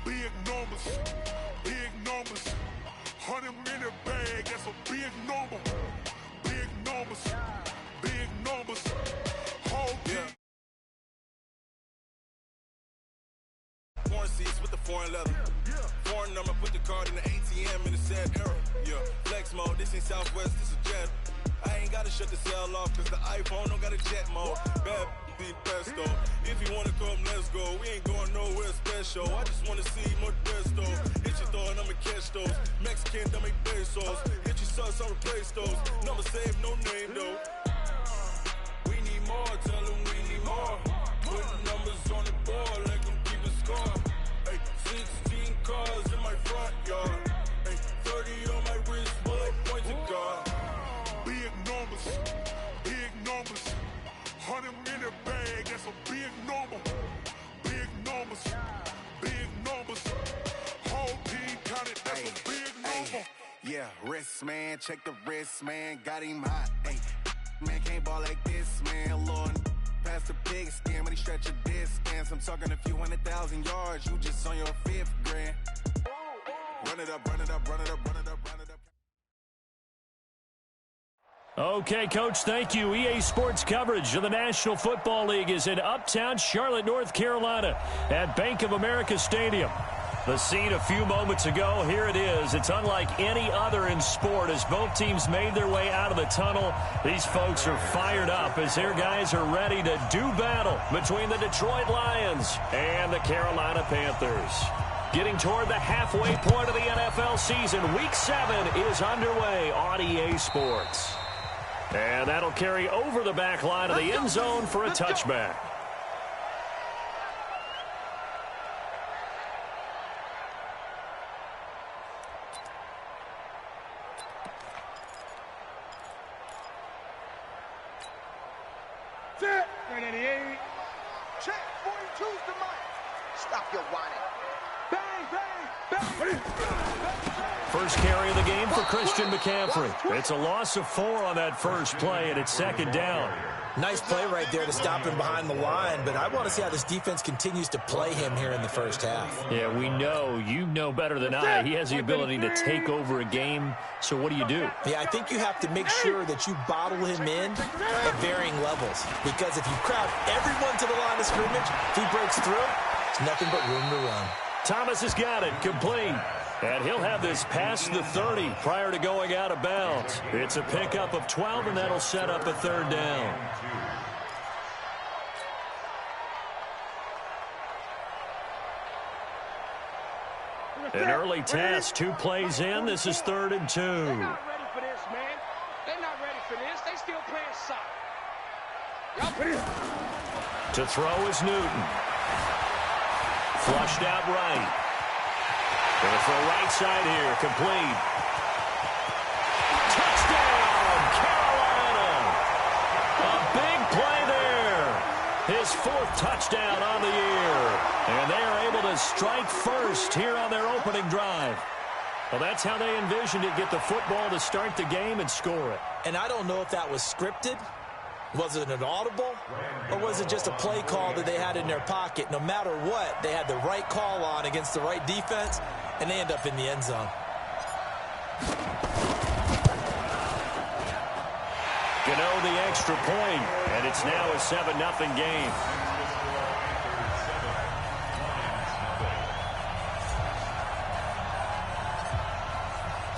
Big numbers, big numbers. 100-minute bag, that's a big number. Big numbers, big numbers. Whole team. Foreign seats with the foreign leather. Foreign number, put the card in the ATM in the sad era. Yeah, flex mode, this ain't Southwest, this is Jet. I ain't gotta shut the cell off, cause the iPhone don't got a jet mode. Bad be pesto. If you wanna come, let's go. We ain't going nowhere special. I just wanna see Modesto. Hit your throw and I'ma catch those. Mexican, don't make pesos. Hit your sus, I'll replace those. Number save, no name though. We need more, tell them we need more. Put numbers on the board, like them keep a score. Hey, 16 cars in my front yard. Hey, 30 on my wrist, bullet points of God. Big numbers, big numbers. 100-minute bag, that's a big number. Big numbers, big numbers. Whole team counted, that's a big number. Yeah, wrist man, check the wrist man, got him hot. Ay, man can't ball like this, man. Lord, past the pig skin, when he stretch a distance. I'm talking a few 100,000 yards, you just on your 5th grand. Run it up, run it up, run it up, run it up, run it up. Okay, Coach, thank you. EA Sports coverage of the National Football League is in uptown Charlotte, North Carolina at Bank of America Stadium. The scene a few moments ago, here it is. It's unlike any other in sport as both teams made their way out of the tunnel. These folks are fired up as their guys are ready to do battle between the Detroit Lions and the Carolina Panthers. Getting toward the halfway point of the NFL season, Week 7 is underway on EA Sports. And that'll carry over the back line of the end zone for a touchback. Set. 388. Check. 42's the mic. Stop your whining. Bang, bang, bang. First carry of the game for Christian McCaffrey. It's a loss of 4 on that first play, and it's 2nd down. Nice play right there to stop him behind the line, but I want to see how this defense continues to play him here in the first half. Yeah, we know. You know better than I. He has the ability to take over a game, so what do you do? Yeah, I think you have to make sure that you bottle him in at varying levels, because if you crowd everyone to the line of scrimmage, if he breaks through, it's nothing but room to run. Thomas has got it, complete. And he'll have this past the 30 prior to going out of bounds. It's a pickup of 12, and that'll set up a 3rd down. An early test, 2 plays in. This is 3rd and 2. They're not ready for this, man. They're not ready for this. They still playing soccer. To throw is Newton. Flushed out right. Going for a right side here, complete. Touchdown, Carolina! A big play there. His 4th touchdown on the year. And they are able to strike first here on their opening drive. Well, that's how they envisioned it, get the football to start the game and score it. And I don't know if that was scripted. Was it an audible? Or was it just a play call that they had in their pocket? No matter what, they had the right call on against the right defense, and they end up in the end zone. Gano the extra point, and it's now a 7-0 game.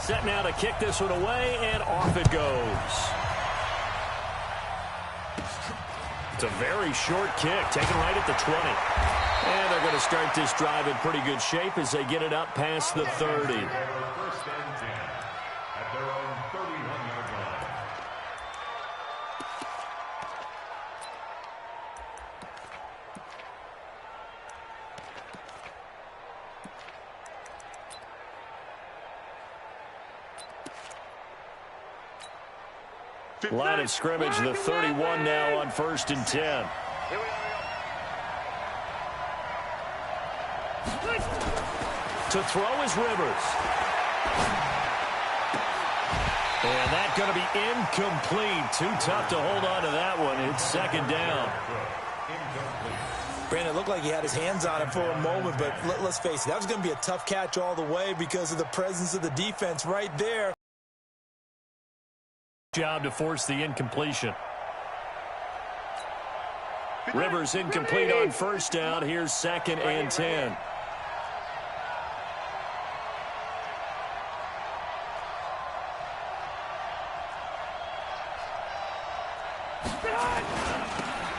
Set now to kick this one away, and off it goes. It's a very short kick, taken right at the 20. And they're going to start this drive in pretty good shape as they get it up past the 30. First and 10 at their own 31-yard line. Line of scrimmage, the 31 now on 1st and 10. To throw is Rivers. And that's going to be incomplete. Too tough to hold on to that one. It's 2nd down. Brandon, it looked like he had his hands on it for a moment, but let's face it, that was going to be a tough catch all the way because of the presence of the defense right there. Job to force the incompletion. Rivers incomplete on first down. Here's 2nd and 10.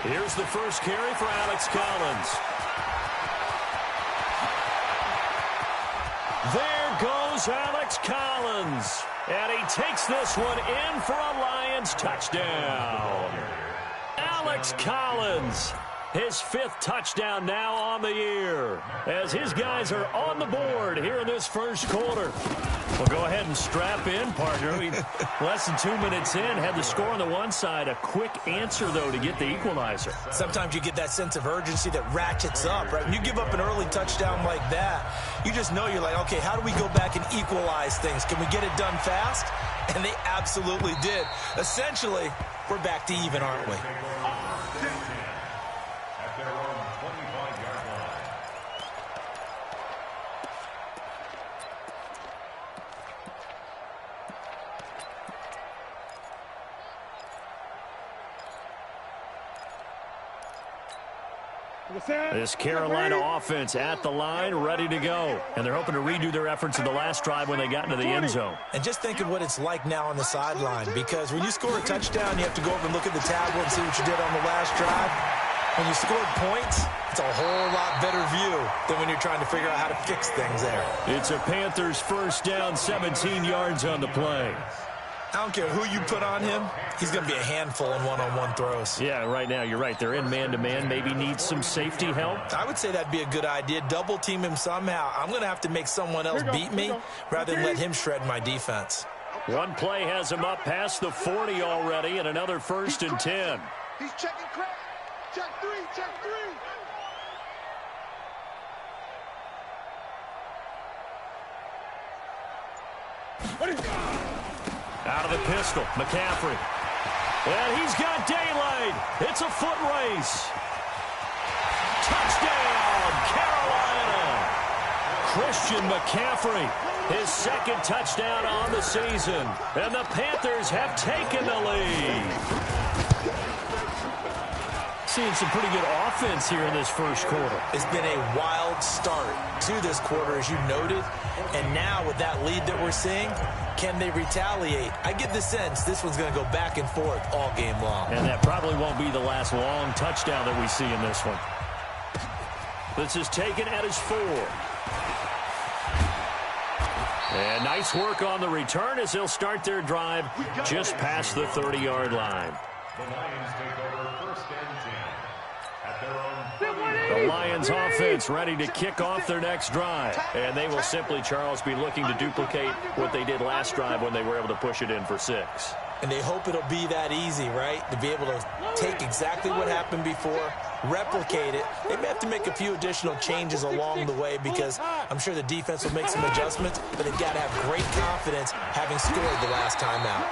Here's the first carry for Alex Collins. There goes Alex Collins. And he takes this one in for a Lions touchdown. Alex Collins, his 5th touchdown now on the year, as his guys are on the board here in this first quarter. Well, go ahead and strap in, partner. Less than 2 minutes in, had the score on the one side. A quick answer, though, to get the equalizer. Sometimes you get that sense of urgency that ratchets up, right? When you give up an early touchdown like that, you just know you're like, okay, how do we go back and equalize things? Can we get it done fast? And they absolutely did. Essentially, we're back to even, aren't we? At their own 25-yard line. This Carolina offense at the line, ready to go. And they're hoping to redo their efforts in the last drive when they got into the end zone. And just think of what it's like now on the sideline, because when you score a touchdown, you have to go over and look at the tablet and see what you did on the last drive. When you scored points, it's a whole lot better view than when you're trying to figure out how to fix things there. It's a Panthers first down, 17 yards on the play. I don't care who you put on him, he's going to be a handful in one-on-one throws. Yeah, right now, you're right. They're in man-to-man. Maybe needs some safety help. I would say that'd be a good idea. Double team him somehow. I'm going to have to make someone else beat me rather than let him shred my defense. One play has him up past the 40 already, and another 1st and 10. He's checking crack. Check 3, check 3. Out of the pistol, McCaffrey. And he's got daylight. It's a foot race. Touchdown, Carolina. Christian McCaffrey, his 2nd touchdown on the season. And the Panthers have taken the lead. Seeing some pretty good offense here in this first quarter. It's been a wild start to this quarter, as you noted. And now with that lead that we're seeing, can they retaliate? I get the sense this one's going to go back and forth all game long. And that probably won't be the last long touchdown that we see in this one. This is taken at his 4. And nice work on the return as they'll start their drive just past the 30-yard line. The Lions take over 1st and 10. At their own The Lions offense ready to kick off their next drive. And they will simply, Charles, be looking to duplicate what they did last drive when they were able to push it in for 6. And they hope it'll be that easy, right? To be able to take exactly what happened before, replicate it. They may have to make a few additional changes along the way because I'm sure the defense will make some adjustments, but they've got to have great confidence having scored the last time out.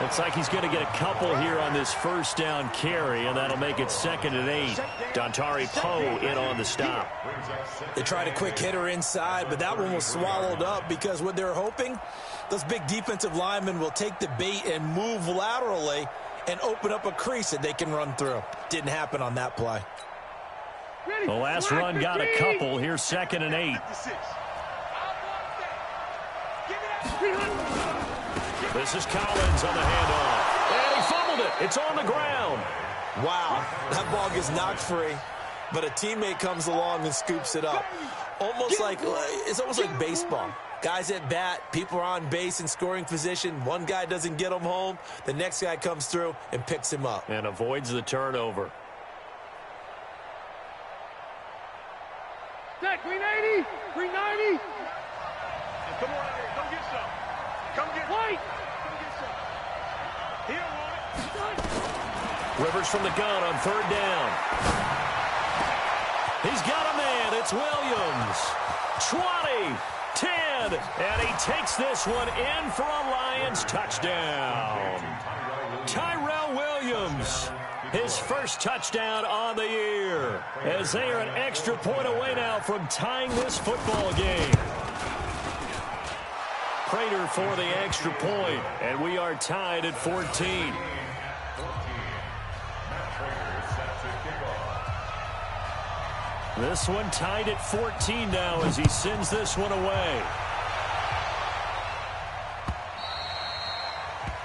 Looks like he's going to get a couple here on this first down carry, and that'll make it 2nd and 8. Dontari Poe in on the stop. They tried a quick hitter inside, but that one was swallowed up because what they're hoping, those big defensive linemen will take the bait and move laterally and open up a crease that they can run through. Didn't happen on that play. The last run got a couple. Here's 2nd and 8. This is Collins on the handoff. And he fumbled it. It's on the ground. Wow, that ball gets knocked free, but a teammate comes along and scoops it up. It's almost like baseball. Guys at bat, people are on base in scoring position. One guy doesn't get him home. The next guy comes through and picks him up. And avoids the turnover. Jack, 390, 390. Come on, come get some. Come get White. Come get some. He don't want it. Rivers from the gun on 3rd down. He's got a man. It's Williams. 20, 10, and he takes this one in for a Lions touchdown. Tyrell Williams his first touchdown on the year, as they are an extra point away now from tying this football game. Prater for the extra point, and we are tied at 14. This one tied at 14 now as he sends this one away.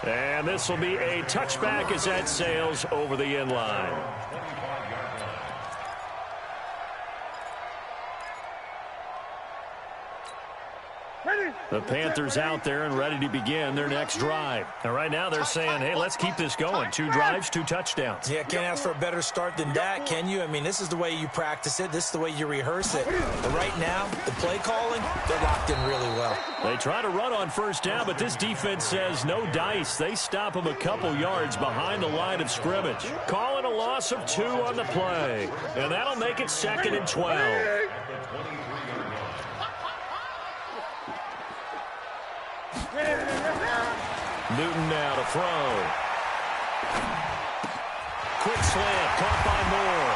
And this will be a touchback as that sails over the end line. The Panthers out there and ready to begin their next drive. And right now they're saying, hey, let's keep this going. 2 drives, 2 touchdowns. Yeah, can't ask for a better start than that, can you? I mean, this is the way you practice it. This is the way you rehearse it. But right now, the play calling, they're locked in really well. They try to run on first down, but this defense says no dice. They stop them a couple yards behind the line of scrimmage. Calling a loss of 2 on the play. And that'll make it 2nd and 12. Newton now to throw. Quick slant, caught by Moore.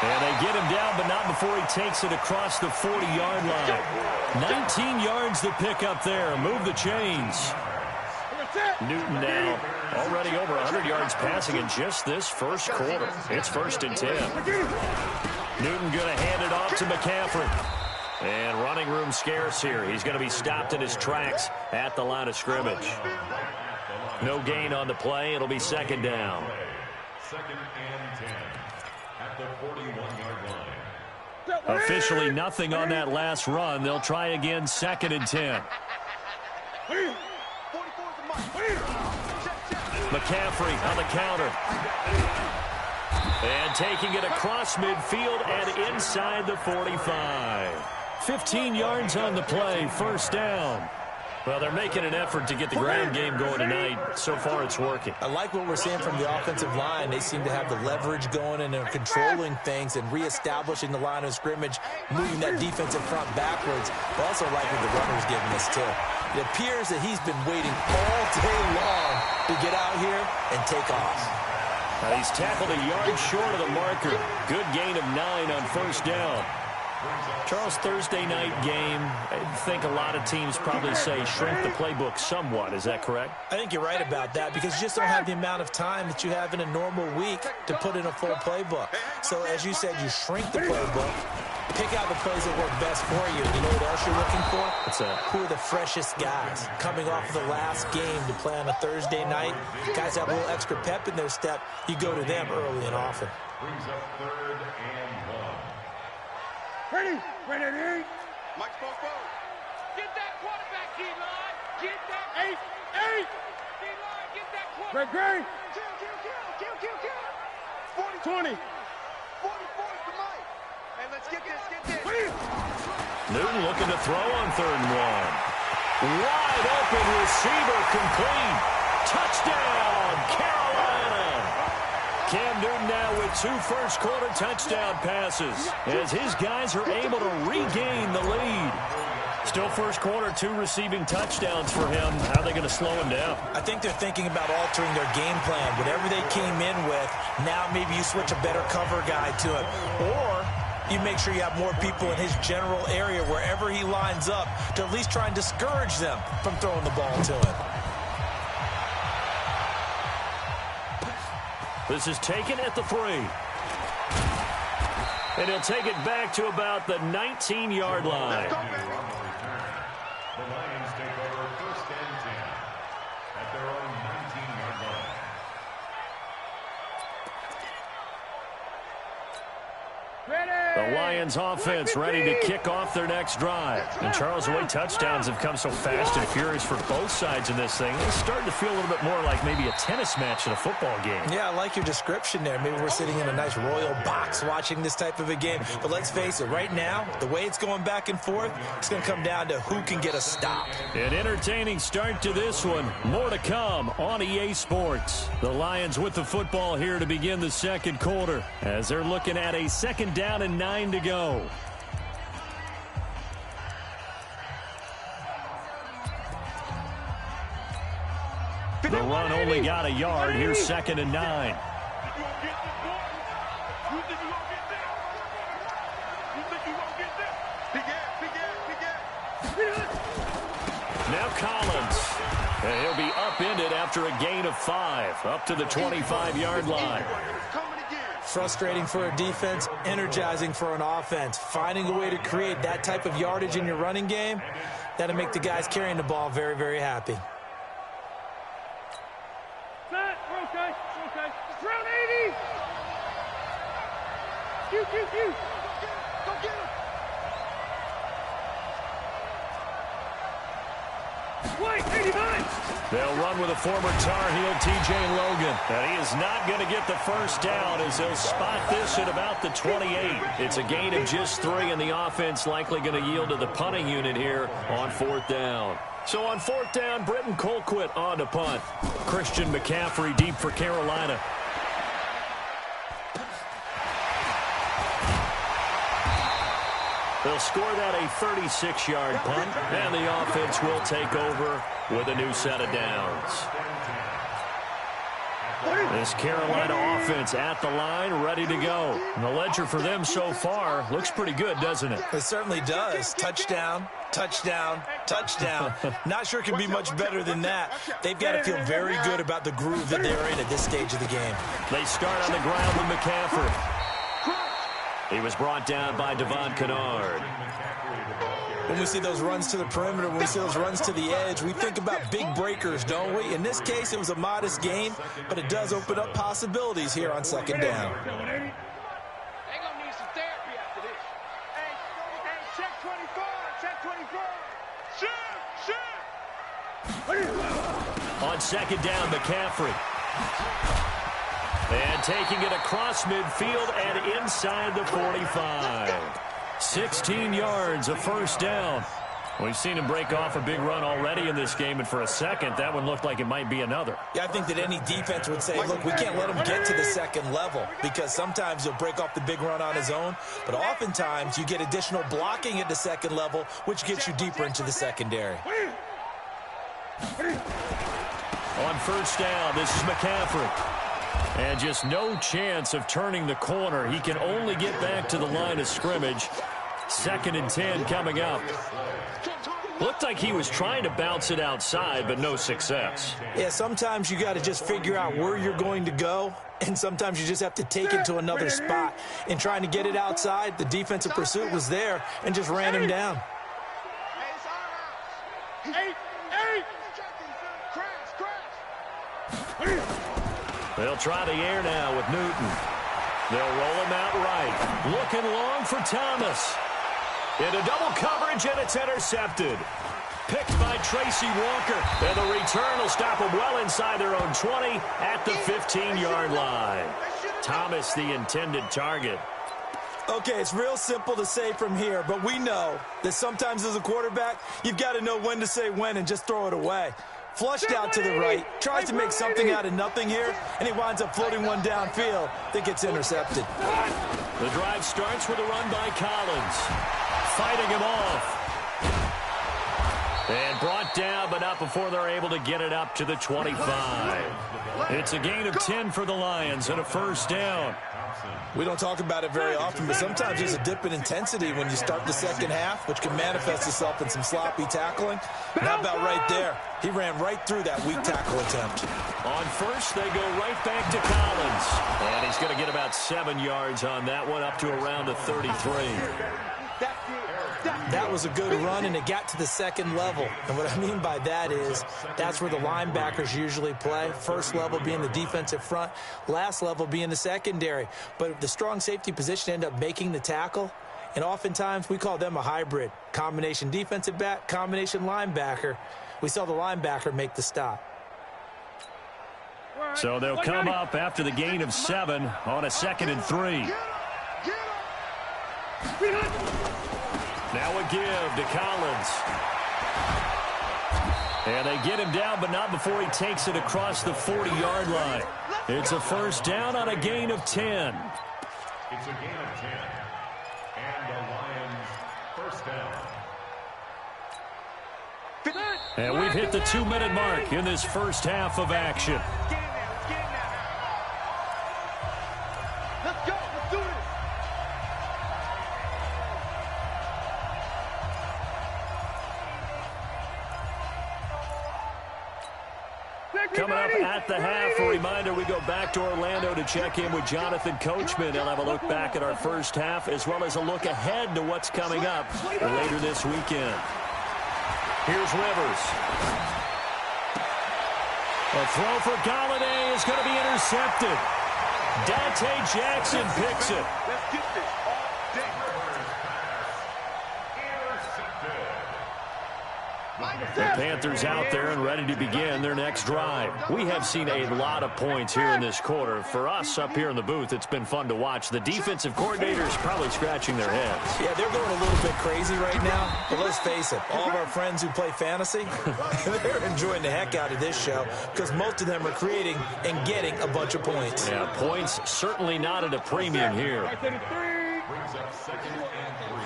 And they get him down, but not before he takes it across the 40-yard line. 19 yards to pick up there. Move the chains. Newton now already over 100 yards passing in just this first quarter. It's 1st and 10. Newton going to hand it off to McCaffrey. And running room scarce here. He's going to be stopped in his tracks at the line of scrimmage. No gain on the play. It'll be 2nd down. 2nd and 10 at the 41-yard line. Officially nothing on that last run. They'll try again 2nd and 10. McCaffrey on the counter. And taking it across midfield and inside the 45. 15 yards on the play, 1st down. Well, they're making an effort to get the ground game going tonight. So far, it's working. I like what we're seeing from the offensive line. They seem to have the leverage going and they're controlling things and reestablishing the line of scrimmage, moving that defensive front backwards. I also like what the runner's giving us, too. It appears that he's been waiting all day long to get out here and take off. Now he's tackled a yard short of the marker. Good gain of 9 on 1st down. Charles, Thursday night game, I think a lot of teams probably say shrink the playbook somewhat. Is that correct? I think you're right about that because you just don't have the amount of time that you have in a normal week to put in a full playbook. So as you said, you shrink the playbook, pick out the plays that work best for you. You know what else you're looking for? What's that? Who are the freshest guys coming off of the last game to play on a Thursday night? Guys have a little extra pep in their step. You go to them early and often. Brings up 3rd and 1. Ready? Ready? Mike's postponed. Get that quarterback, D-line. Get that 8. D-line, get that quarterback. Great. Kill. 20. 44 is the Mike. Hey, let's get this. Newton looking to throw on 3rd and 1. Wide open receiver complete. Touchdown, Carolina. Cam Newton now with 2 first-quarter touchdown passes as his guys are able to regain the lead. Still first quarter, 2 receiving touchdowns for him. How are they going to slow him down? I think they're thinking about altering their game plan. Whatever they came in with, now maybe you switch a better cover guy to it. Or you make sure you have more people in his general area wherever he lines up to at least try and discourage them from throwing the ball to him. This is taken at the 3. And he'll take it back to about the 19-yard line. The Lions take over 1st and 10 at their own 19-yard line. The Lions offense ready to kick off their next drive. And Charles, the way touchdowns have come so fast and furious for both sides in this thing, it's starting to feel a little bit more like maybe a tennis match in a football game. Yeah, I like your description there. Maybe we're sitting in a nice royal box watching this type of a game. But let's face it, right now, the way it's going back and forth, it's going to come down to who can get a stop. An entertaining start to this one. More to come on EA Sports. The Lions with the football here to begin the 2nd quarter as they're looking at a 2nd down and 9 to go. The run only got a yard. Here's 2nd and 9. You think you gonna get this? You think you gonna get this? Big ass. Now Collins. And he'll be upended after a gain of 5, up to the 25-yard line. Frustrating for a defense, energizing for an offense. Finding a way to create that type of yardage in your running game, that'll make the guys carrying the ball very, very happy. We're okay. It's round 80. Go get him. Wait, 89. They'll run with a former Tar Heel, T.J. Logan. And he is not going to get the first down as they'll spot this at about the 28. It's a gain of just 3, and the offense likely going to yield to the punting unit here on 4th down. So on 4th down, Britton Colquitt on to punt. Christian McCaffrey deep for Carolina. They'll score that a 36-yard punt, and the offense will take over with a new set of downs. This Carolina offense at the line, ready to go. And the ledger for them so far looks pretty good, doesn't it? It certainly does. Touchdown, touchdown, touchdown. Not sure it can be much better than that. They've got to feel very good about the groove that they're in at this stage of the game. They start on the ground with McCaffrey. He was brought down by Devon Kennard. When we see those runs to the perimeter, when we see those runs to the edge, we think about big breakers, don't we? In this case, it was a modest gain, but it does open up possibilities here on 2nd down. They gonna need some therapy after this. Hey, check 24. Shoot. On 2nd down, McCaffrey. And taking it across midfield and inside the 45. 16 yards, a first down. We've seen him break off a big run already in this game, and for a second, that one looked like it might be another. Yeah, I think that any defense would say, look, we can't let him get to the 2nd level, because sometimes he'll break off the big run on his own, but oftentimes you get additional blocking at the 2nd level, which gets you deeper into the secondary. On 1st down, this is McCaffrey. And just no chance of turning the corner. He can only get back to the line of scrimmage. 2nd and 10 coming up. Looked like he was trying to bounce it outside, but no success. Yeah, sometimes you got to just figure out where you're going to go, and sometimes you just have to take it to another spot. In trying to get it outside, the defensive pursuit was there and just ran him down. They'll try the air now with Newton. They'll roll him out right. Looking long for Thomas. Into double coverage, and it's intercepted. Picked by Tracy Walker. And the return will stop them well inside their own 20 at the 15-yard line. Thomas, the intended target. Okay, it's real simple to say from here, but we know that sometimes as a quarterback, you've got to know when to say when and just throw it away. Flushed out to the right, tries to make something out of nothing here, and he winds up floating one downfield that gets intercepted. The drive starts with a run by Collins. Fighting him off. And brought down, but not before they're able to get it up to the 25. It's a gain of 10 for the Lions and a first down. We don't talk about it very often, but sometimes there's a dip in intensity when you start the 2nd half, which can manifest itself in some sloppy tackling. And how about right there? He ran right through that weak tackle attempt. On 1st, they go right back to Collins. And he's going to get about 7 yards on that one, up to around the 33. That was a good run, and it got to the 2nd level. And what I mean by that is that's where the linebackers usually play. First level being the defensive front, last level being the secondary. But the strong safety position ended up making the tackle, and oftentimes we call them a hybrid. Combination defensive back, combination linebacker. We saw the linebacker make the stop. So they'll come up after the gain of 7 on a 2nd and 3. Now a give to Collins. And they get him down, but not before he takes it across the 40-yard line. It's a first down on a gain of 10. It's a gain of 10. And the Lions first down. And we've hit the 2-minute mark in this first half of action. Let's go. Let's do it. Coming up at the half, a reminder, we go back to Orlando to check in with Jonathan Coachman. He'll have a look back at our first half as well as a look ahead to what's coming up later this weekend. Here's Rivers. A throw for Galladay is going to be intercepted. Dante Jackson picks it. Let's get this all day. The Panthers out there and ready to begin their next drive. We have seen a lot of points here in this quarter. For us up here in the booth, it's been fun to watch. The defensive coordinators probably scratching their heads. Yeah, they're going a little bit crazy right now. But let's face it, all of our friends who play fantasy, they're enjoying the heck out of this show because most of them are creating and getting a bunch of points. Yeah, points certainly not at a premium here. Brings up 2nd and 3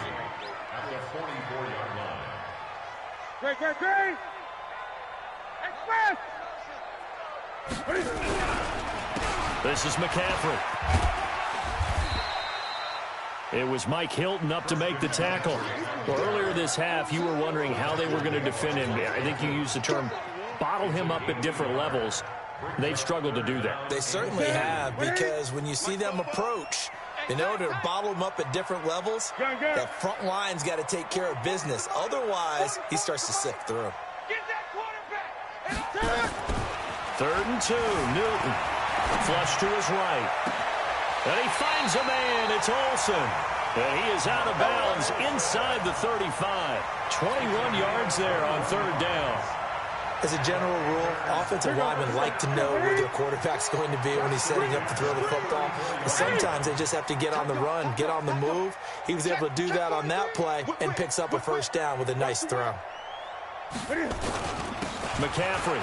at the 44-yard line. Great. Express! This is McCaffrey. It was Mike Hilton up to make the tackle. Well, earlier this half, you were wondering how they were going to defend him. I think you used the term bottle him up at different levels. They've struggled to do that. They certainly have, because when you see them approach, in order to bottle him up at different levels, that front line's got to take care of business. Otherwise, he starts to sift through. Get that quarterback! 3rd and 2, Newton. Flush to his right. And he finds a man. It's Olsen. And he is out of bounds inside the 35. 21 yards there on 3rd down. As a general rule, offensive linemen like to know where their quarterback's going to be when he's setting up to throw the football. But sometimes they just have to get on the run, get on the move. He was able to do that on that play and picks up a 1st down with a nice throw. McCaffrey.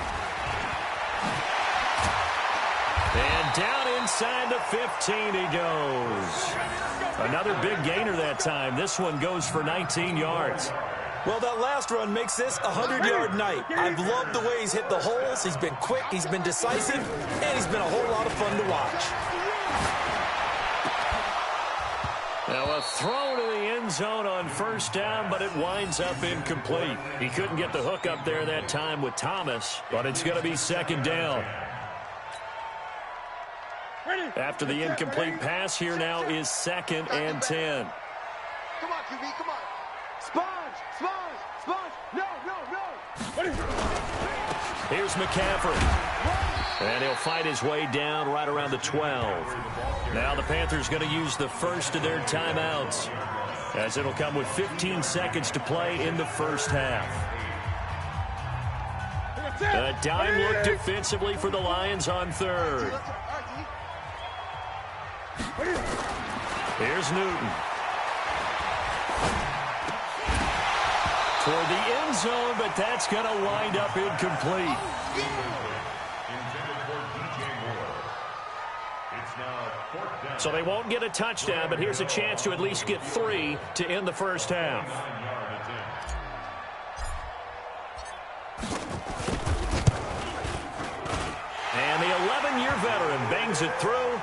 And down inside the 15 he goes. Another big gainer that time. This one goes for 19 yards. Well, that last run makes this a 100-yard night. I've loved the way he's hit the holes. He's been quick, he's been decisive, and he's been a whole lot of fun to watch. Now a throw to the end zone on 1st down, but it winds up incomplete. He couldn't get the hook up there that time with Thomas, but it's going to be 2nd down. After the incomplete pass, here now is 2nd and 10. Come on, QB, come on. Sponge. No. Here's McCaffrey. And he'll fight his way down right around the 12. Now the Panthers going to use the first of their timeouts, as it'll come with 15 seconds to play in the 1st half. A dime look defensively for the Lions on 3rd. Here's Newton. Toward the end zone, but that's going to wind up incomplete. So they won't get a touchdown, but here's a chance to at least get 3 to end the 1st half. And the 11-year veteran bangs it through,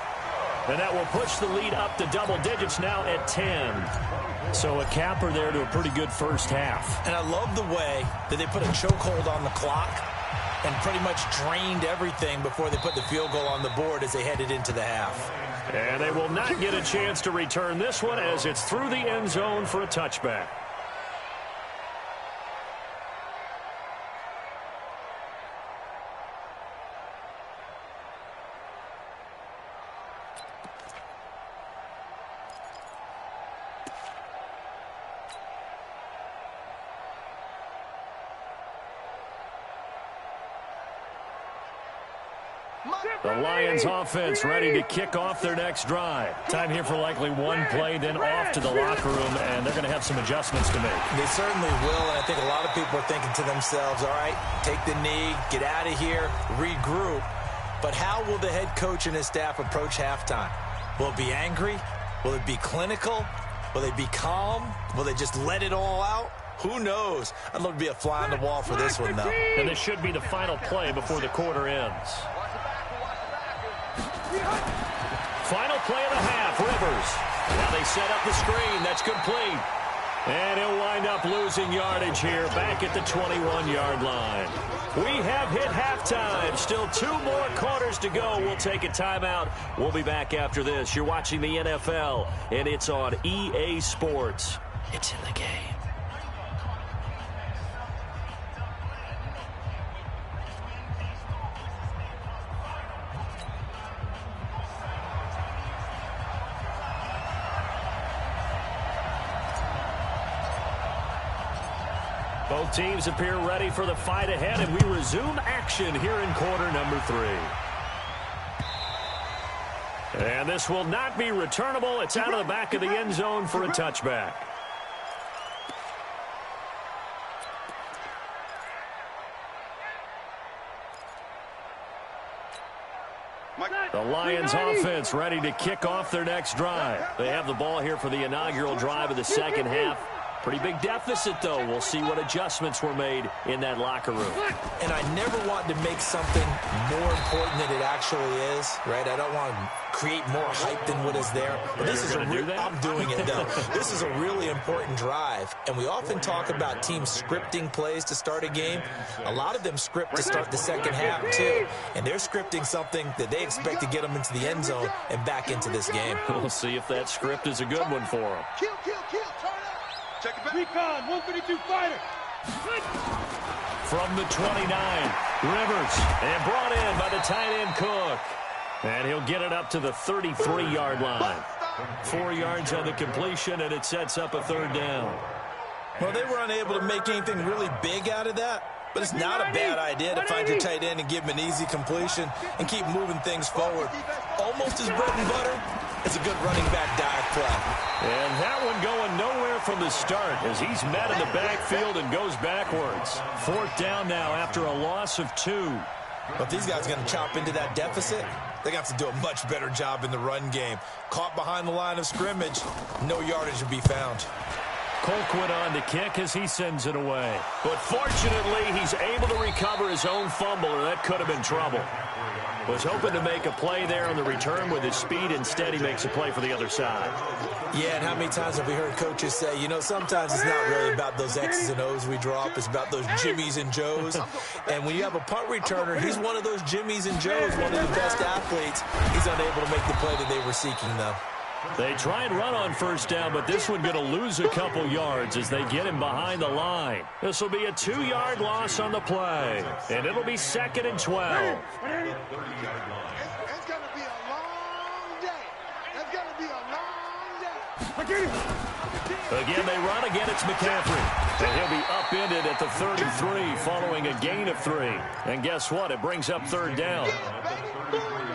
and that will push the lead up to double digits now at 10. So a capper there to a pretty good 1st half. And I love the way that they put a chokehold on the clock and pretty much drained everything before they put the field goal on the board as they headed into the half. And they will not get a chance to return this one as it's through the end zone for a touchback. The Lions offense ready to kick off their next drive. Time here for likely one play, then off to the locker room, and they're going to have some adjustments to make. They certainly will, and I think a lot of people are thinking to themselves, all right, take the knee, get out of here, regroup. But how will the head coach and his staff approach halftime? Will it be angry? Will it be clinical? Will they be calm? Will they just let it all out? Who knows? I'd love to be a fly on the wall for this one, though. And this should be the final play before the quarter ends. Final play of the half, Rivers. Now they set up the screen. That's complete. And he'll wind up losing yardage here back at the 21-yard line. We have hit halftime. Still 2 more quarters to go. We'll take a timeout. We'll be back after this. You're watching the NFL, and it's on EA Sports. It's in the game. Both teams appear ready for the fight ahead, and we resume action here in quarter number 3. And this will not be returnable. It's out of the back of the end zone for a touchback. The Lions offense ready to kick off their next drive. They have the ball here for the inaugural drive of the second half. Pretty big deficit, though. We'll see what adjustments were made in that locker room. And I never want to make something more important than it actually is, right? I don't want to create more hype than what is there. But this is I'm doing it, though. This is a really important drive. And we often talk about teams scripting plays to start a game. A lot of them script to start the second half, too. And they're scripting something that they expect to get them into the end zone and back into this game. We'll see if that script is a good one for them. Kill, kill, kill. Turn up. Check it back. Recon, 152 fighter. From the 29, Rivers, and brought in by the tight end Cook. And he'll get it up to the 33-yard line. 4 yards on the completion, and it sets up a third down. Well, they were unable to make anything really big out of that. But it's not a bad idea to find your tight end and give him an easy completion and keep moving things forward. Almost his bread and butter. It's a good running back dive play. And that one going nowhere from the start as he's met in the backfield and goes backwards. 4th down now after a loss of 2. But if these guys are going to chop into that deficit, they're going to have to do a much better job in the run game. Caught behind the line of scrimmage, no yardage to be found. Colquitt on the kick as he sends it away. But fortunately, he's able to recover his own fumble, or that could have been trouble. Was hoping to make a play there on the return with his speed. Instead, he makes a play for the other side. Yeah, and how many times have we heard coaches say, you know, sometimes it's not really about those X's and O's we drop. It's about those Jimmies and Joes. And when you have a punt returner, he's one of those Jimmies and Joes, one of the best athletes. He's unable to make the play that they were seeking, though. They try and run on 1st down, but this one going to lose a couple yards as they get him behind the line. This will be a 2-yard loss on the play, and it'll be 2nd and 12. It's going to be a long day. It's going to be a long day. Again, they run. Again, it's McCaffrey. And he'll be upended at the 33 following a gain of 3. And guess what? It brings up 3rd down.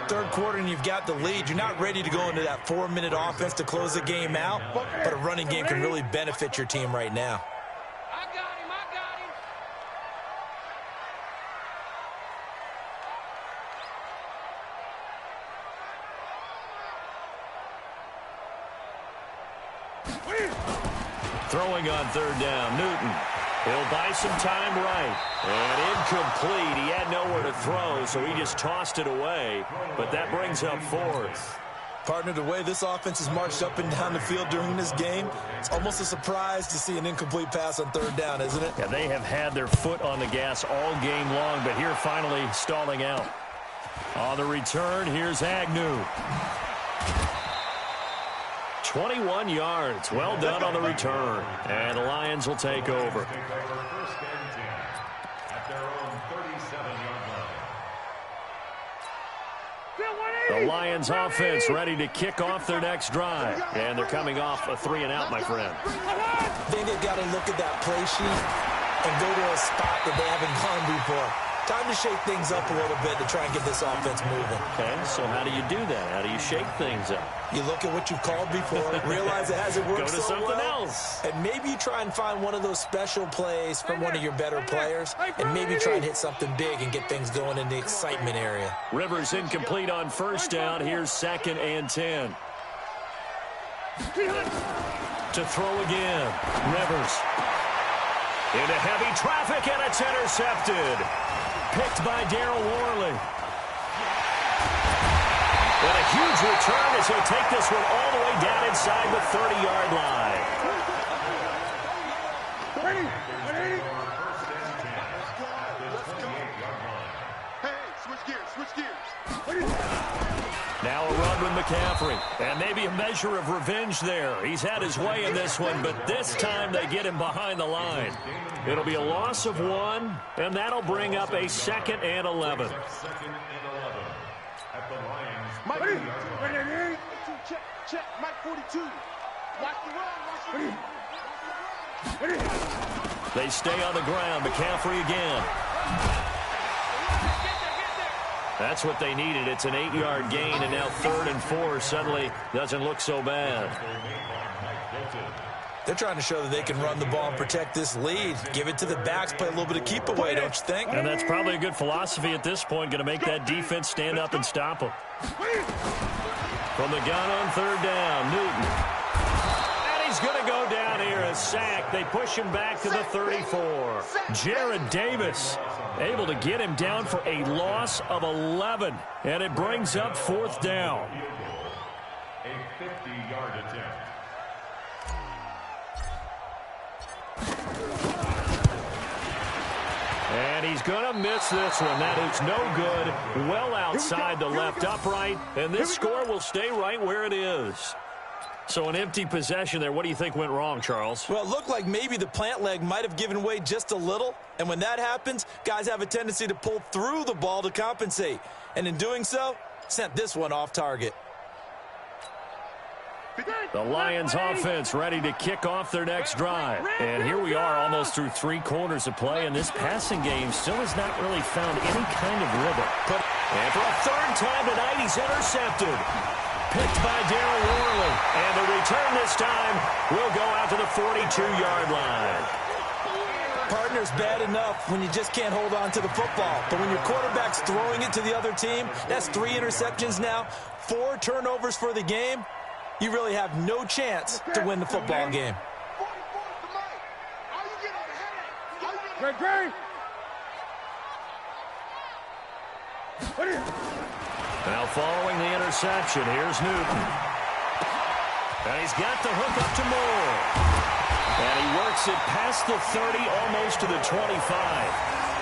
3rd quarter and you've got the lead. You're not ready to go into that 4-minute offense to close the game out, but a running game can really benefit your team right now. I got him. Throwing on 3rd down, Newton. He'll buy some time right. And incomplete. He had nowhere to throw, so he just tossed it away. But that brings up 4th. Partner, the way this offense has marched up and down the field during this game, it's almost a surprise to see an incomplete pass on 3rd down, isn't it? Yeah, they have had their foot on the gas all game long, but here finally stalling out. On the return, here's Agnew. 21 yards. Well done on the return. And the Lions will take over. The Lions offense ready to kick off their next drive. And they're coming off a 3-and-out, my friend. I think they've got to look at that play sheet and go to a spot that they haven't gone before. Time to shake things up a little bit to try and get this offense moving. Okay, so how do you do that? How do you shake things up? You look at what you've called before, realize it hasn't worked Go to so something well, else. and maybe you try and find one of those special plays from one of your better players, and maybe try and hit something big and get things going in the excitement area. Rivers incomplete on 1st down. Here's 2nd and 10. To throw again. Rivers. Into heavy traffic, and it's intercepted. Picked by Darryl Worley. And a huge return as he'll take this one all the way down inside the 30-yard line. inside with McCaffrey. And maybe a measure of revenge there. He's had his way in this one, but this time they get him behind the line. It'll be a loss of 1, and that'll bring up a 2nd and 11. Mike, check. Mike 42. Watch the run. They stay on the ground. McCaffrey again. That's what they needed. It's an 8-yard gain, and now 3rd and 4 suddenly doesn't look so bad. They're trying to show that they can run the ball and protect this lead. Give it to the backs, play a little bit of keep away, don't you think? And that's probably a good philosophy at this point, going to make that defense stand up and stop them. From the gun on 3rd down, Newton. And he's going to go down here, a sack. They push him back to the 34. Jared Davis able to get him down for a loss of 11. And it brings up 4th down. A 50-yard attempt. And he's going to miss this one. That is no good. Well outside the left upright. And this score will stay right where it is. So an empty possession there. What do you think went wrong, Charles? Well, it looked like maybe the plant leg might have given way just a little. And when that happens, guys have a tendency to pull through the ball to compensate. And in doing so, sent this one off target. The Lions offense ready to kick off their next drive. And here we are almost through 3 quarters of play, and this passing game still has not really found any kind of rhythm. And for a 3rd time tonight, he's intercepted. Picked by Darryl Worley. And the return this time will go out to the 42-yard line. Partner's bad enough when you just can't hold on to the football. But when your quarterback's throwing it to the other team, that's 3 interceptions now, 4 turnovers for the game. You really have no chance to win the football game. Now following the interception, here's Newton. And he's got the hook up to Moore. And he works it past the 30, almost to the 25.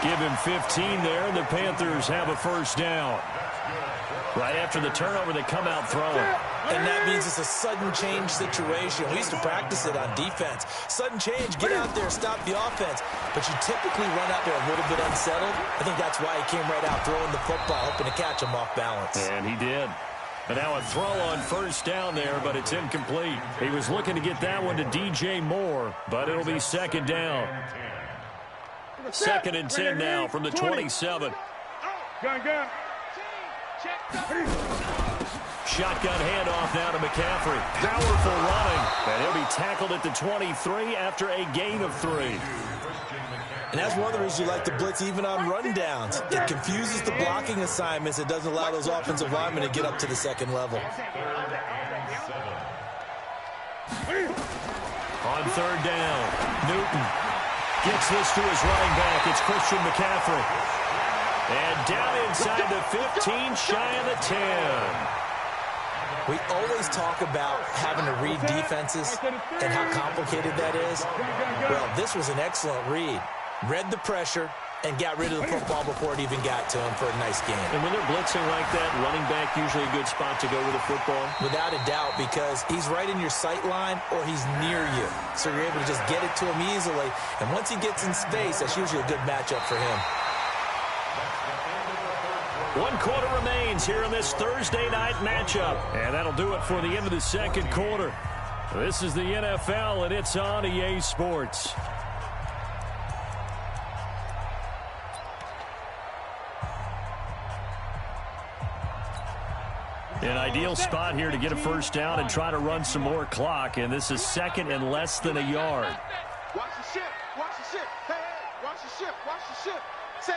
Give him 15 there, and the Panthers have a 1st down. Right after the turnover, they come out throwing. And that means it's a sudden change situation. We used to practice it on defense. Sudden change, get out there, stop the offense. But you typically run out there a little bit unsettled. I think that's why he came right out throwing the football, hoping to catch him off balance. And he did. And now a throw on 1st down there, but it's incomplete. He was looking to get that one to DJ Moore, but it'll be 2nd down. 2nd and 10 now from the 27. Gun. Shotgun handoff now to McCaffrey. Powerful running. And he'll be tackled at the 23 after a gain of 3. And that's one of the reasons you like to blitz even on rundowns. It confuses the blocking assignments. It doesn't allow those offensive linemen to get up to the 2nd level. On 3rd down, Newton gets this to his running back. It's Christian McCaffrey. And down inside the 15, shy of the 10. We always talk about having to read defenses and how complicated that is. Well, this was an excellent read. Read the pressure and got rid of the football before it even got to him for a nice game. And when they're blitzing like that, running back usually a good spot to go with the football? Without a doubt, because he's right in your sight line or he's near you. So you're able to just get it to him easily. And once he gets in space, that's usually a good matchup for him. 1 quarter remains here in this Thursday night matchup. And that'll do it for the end of the 2nd quarter. This is the NFL, and it's on EA Sports. An ideal spot here to get a 1st down and try to run some more clock. And this is 2nd and less than a yard. Watch the ship. Watch the ship. Hey, watch the ship. Watch the ship. Say.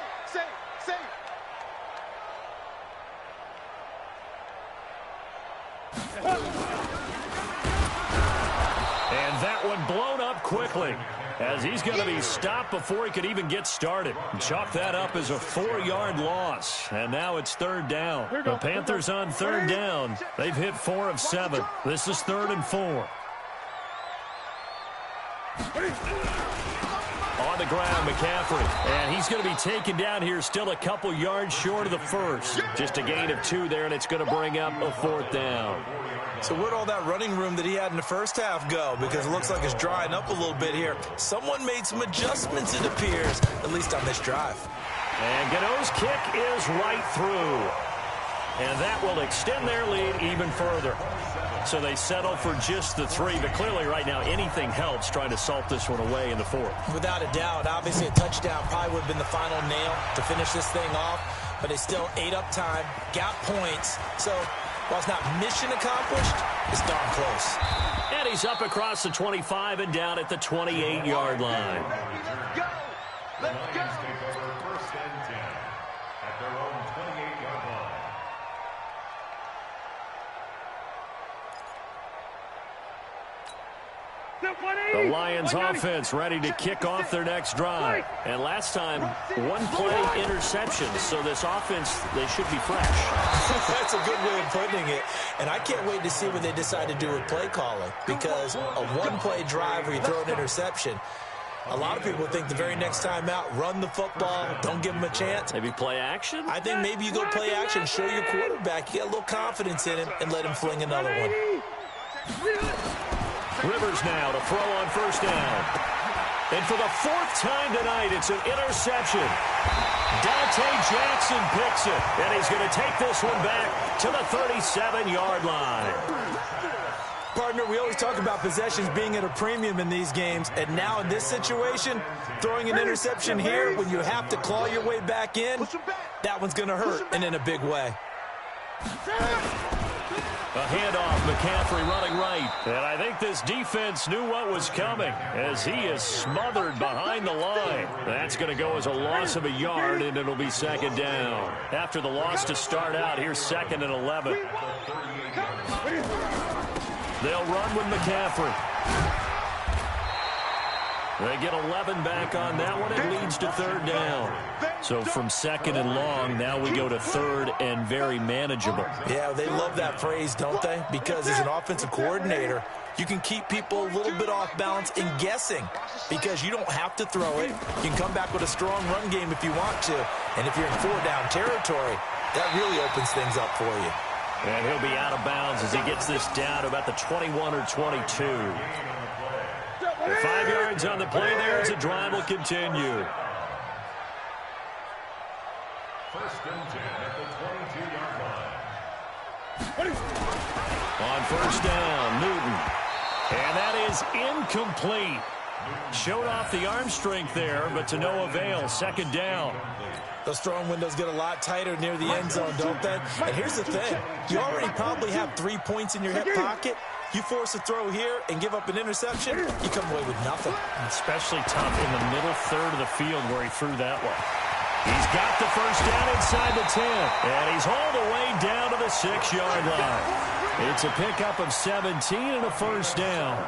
And that one blown up quickly as he's going to be stopped before he could even get started. Chalk that up as a 4-yard loss. And now it's 3rd down. The Panthers on 3rd down. They've hit 4 of 7. This is 3rd and 4. On the ground, McCaffrey. And he's going to be taken down here still a couple yards short of the first. Just a gain of 2 there, and it's going to bring up a 4th down. So where'd all that running room that he had in the first half go? Because it looks like it's drying up a little bit here. Someone made some adjustments, it appears, at least on this drive. And Gano's kick is right through. And that will extend their lead even further. So they settle for just the 3, but clearly right now anything helps trying to salt this one away in the 4th. Without a doubt, obviously a touchdown probably would have been the final nail to finish this thing off, but they still ate up time, got points. So while it's not mission accomplished, it's darn close. And he's up across the 25 and down at the 28-yard line. Go! Let's go! Take over 1st and 10 at their own 28-yard line. The Lions offense ready to kick off their next drive. And last time, 1 play interception. So this offense, they should be fresh. That's a good way of putting it. And I can't wait to see what they decide to do with play calling. Because a 1-play drive where you throw an interception, a lot of people think the very next time out, run the football, don't give them a chance. Maybe play action? I think maybe you go play action, show your quarterback, you get a little confidence in him, and let him fling another one. Rivers now to throw on 1st down. And for the 4th time tonight, it's an interception. Dante Jackson picks it, and he's going to take this one back to the 37-yard line. Partner, we always talk about possessions being at a premium in these games, and now in this situation, throwing an interception here when you have to claw your way back in, that one's going to hurt, and in a big way. A handoff, McCaffrey running right. And I think this defense knew what was coming as he is smothered behind the line. That's going to go as a loss of a yard, and it'll be 2nd down. After the loss to start out, here's 2nd and 11. They'll run with McCaffrey. They get 11 back on that one. It leads to 3rd down. So from 2nd and long, now we go to 3rd and very manageable. Yeah, they love that phrase, don't they? Because as an offensive coordinator, you can keep people a little bit off balance and guessing because you don't have to throw it. You can come back with a strong run game if you want to. And if you're in 4-down territory, that really opens things up for you. And he'll be out of bounds as he gets this down to about the 21 or 22. 5 yards on the play there as the drive will continue. 1st and 10 at the 22-yard line. On 1st down, Newton. And that is incomplete. Showed off the arm strength there, but to no avail. 2nd down. Those throwing windows get a lot tighter near the end zone, don't they? And here's the thing. You already probably have 3 points in your hip pocket. You force a throw here and give up an interception, you come away with nothing. Especially tough in the middle 3rd of the field where he threw that one. He's got the 1st down inside the 10, and he's all the way down to the 6-yard line. It's a pickup of 17 and a 1st down.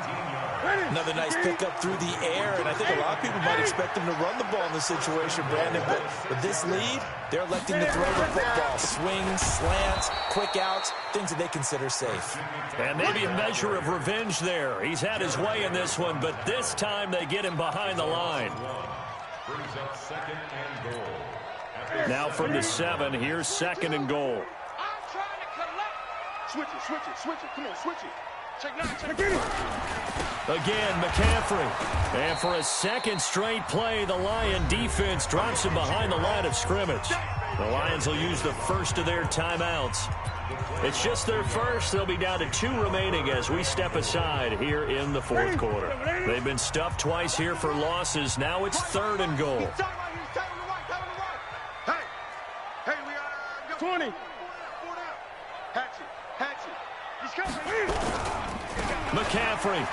Another nice pickup through the air, and I think a lot of people might expect him to run the ball in this situation, Brandon, but with this lead, they're electing to throw the football. Swings, slants, quick outs, things that they consider safe. And maybe a measure of revenge there. He's had his way in this one, but this time they get him behind the line. Brings up 2nd and goal. Now from the 7, here's 2nd and goal. I'm trying to collect. Switch it, switch it, switch it. Come on, switch it. Check 9, check 10. Again, McCaffrey. And for a 2nd straight play, the Lion defense drops him behind the line of scrimmage. The Lions will use the 1st of their timeouts. It's just their 1st. They'll be down to 2 remaining as we step aside here in the 4th quarter. They've been stuffed twice here for losses. Now it's 3rd and goal. Hey, we are 20. 4 down. Hatchet. He's coming. McCaffrey.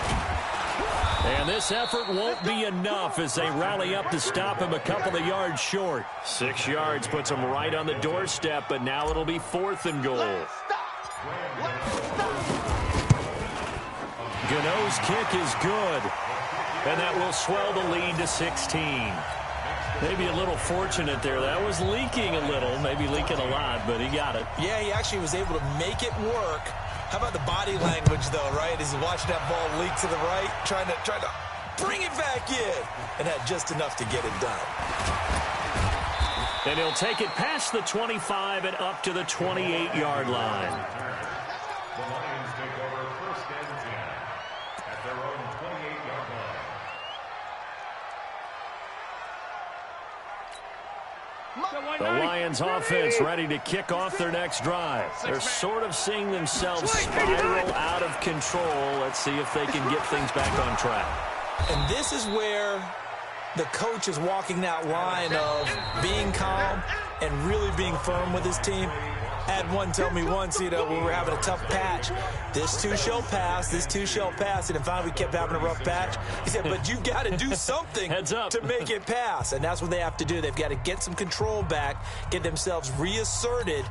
And this effort won't be enough as they rally up to stop him a couple of yards short. 6 yards puts him right on the doorstep, but now it'll be 4th and goal. Gano's kick is good, and that will swell the lead to 16. Maybe a little fortunate there. That was leaking a little, maybe leaking a lot, but he got it. Yeah, he actually was able to make it work. How about the body language, though, right? As he's watching that ball leak to the right, trying to bring it back in, and had just enough to get it done. And he'll take it past the 25 and up to the 28-yard line. The Lions take over 1st and 10 at their own 28-yard line. The Lions offense ready to kick off their next drive. They're sort of seeing themselves spiral out of control. Let's see if they can get things back on track. And this is where the coach is walking that line of being calm and really being firm with his team. I had one tell me once, when we were having a tough patch, this too shall pass, this too shall pass, and then finally we kept having a rough patch. He said, but you've got to do something to make it pass, and that's what they have to do. They've got to get some control back, get themselves reasserted,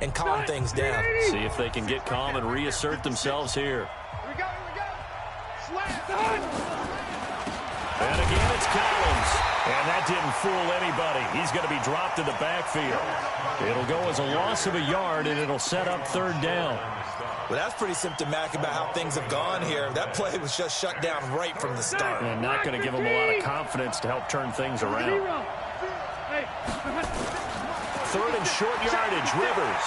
and calm things down. See if they can get calm and reassert themselves here. Here we go. Slam. And again, it's Collins. And that didn't fool anybody. He's going to be dropped in the backfield. It'll go as a loss of a yard, and it'll set up 3rd down. Well, that's pretty symptomatic about how things have gone here. That play was just shut down right from the start. And not going to give them a lot of confidence to help turn things around. 3rd and short yardage, Rivers.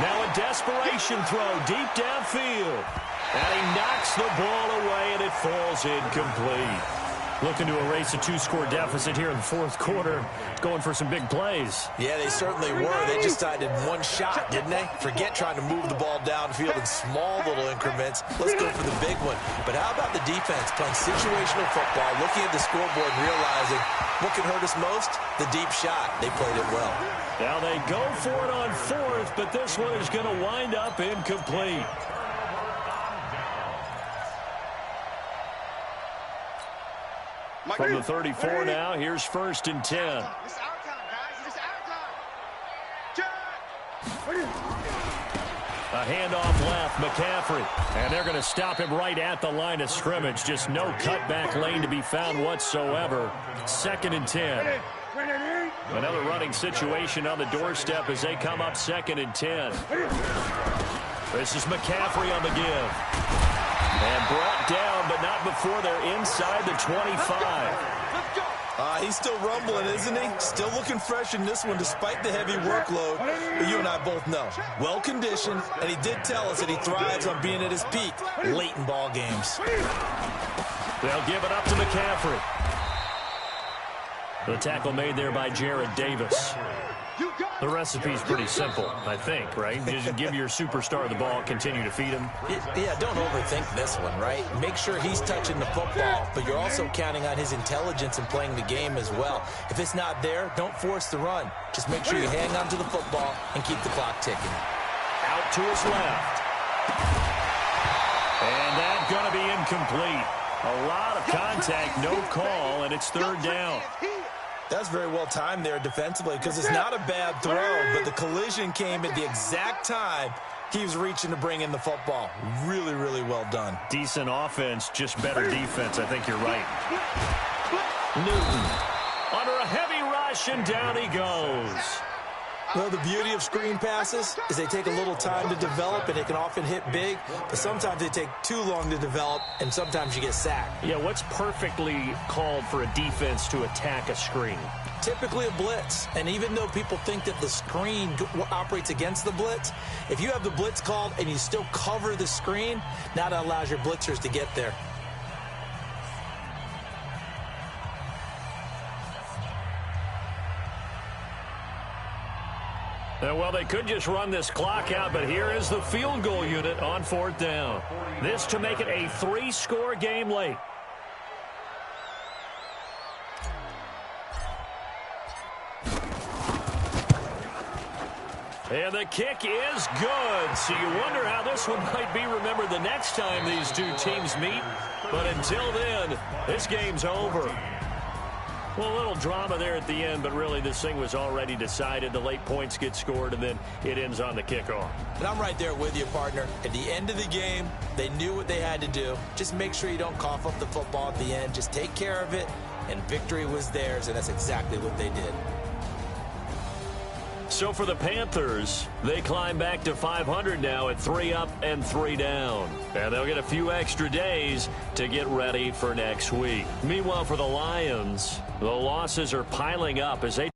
Now a desperation throw deep downfield. And he knocks the ball away, and it falls incomplete. Looking to erase a 2-score deficit here in the 4th quarter. Going for some big plays. Yeah, they certainly were. They just decided one shot, didn't they? Forget trying to move the ball downfield in small little increments. Let's go for the big one. But how about the defense playing situational football, looking at the scoreboard and realizing what can hurt us most? The deep shot. They played it well. Now they go for it on 4th, but this one is going to wind up incomplete. From the 34 now, here's 1st and 10. This is our time, guys. This is our time. A handoff left, McCaffrey. And they're going to stop him right at the line of scrimmage. Just no cutback lane to be found whatsoever. 2nd and 10. Another running situation on the doorstep as they come up 2nd and 10. This is McCaffrey on the give. And brought down, but not before they're inside the 25. He's still rumbling, isn't he? Still looking fresh in this one despite the heavy workload. But you and I both know, well-conditioned, and he did tell us that he thrives on being at his peak late in ball games. They'll give it up to McCaffrey. The tackle made there by Jared Davis. The recipe's pretty simple, I think, right? Just give your superstar the ball, continue to feed him. Yeah, don't overthink this one, right? Make sure he's touching the football, but you're also counting on his intelligence in playing the game as well. If it's not there, don't force the run. Just make sure you hang on to the football and keep the clock ticking. Out to his left. And that's going to be incomplete. A lot of contact, no call, and it's 3rd down. That's very well timed there defensively because it's not a bad throw, but the collision came at the exact time he was reaching to bring in the football. Really, really well done. Decent offense, just better defense. I think you're right. Newton under a heavy rush, and down he goes. Well, the beauty of screen passes is they take a little time to develop, and they can often hit big, but sometimes they take too long to develop, and sometimes you get sacked. Yeah, what's perfectly called for a defense to attack a screen? Typically a blitz, and even though people think that the screen operates against the blitz, if you have the blitz called and you still cover the screen, now that allows your blitzers to get there. Well, they could just run this clock out, but here is the field goal unit on 4th down. This to make it a 3-score game late. And the kick is good. So you wonder how this one might be remembered the next time these two teams meet. But until then, this game's over. Well, a little drama there at the end, but really this thing was already decided. The late points get scored, and then it ends on the kickoff. And I'm right there with you, partner. At the end of the game, they knew what they had to do. Just make sure you don't cough up the football at the end. Just take care of it, and victory was theirs, and that's exactly what they did. So for the Panthers, they climb back to 500 now at 3 up and 3 down. And they'll get a few extra days to get ready for next week. Meanwhile, for the Lions, the losses are piling up as they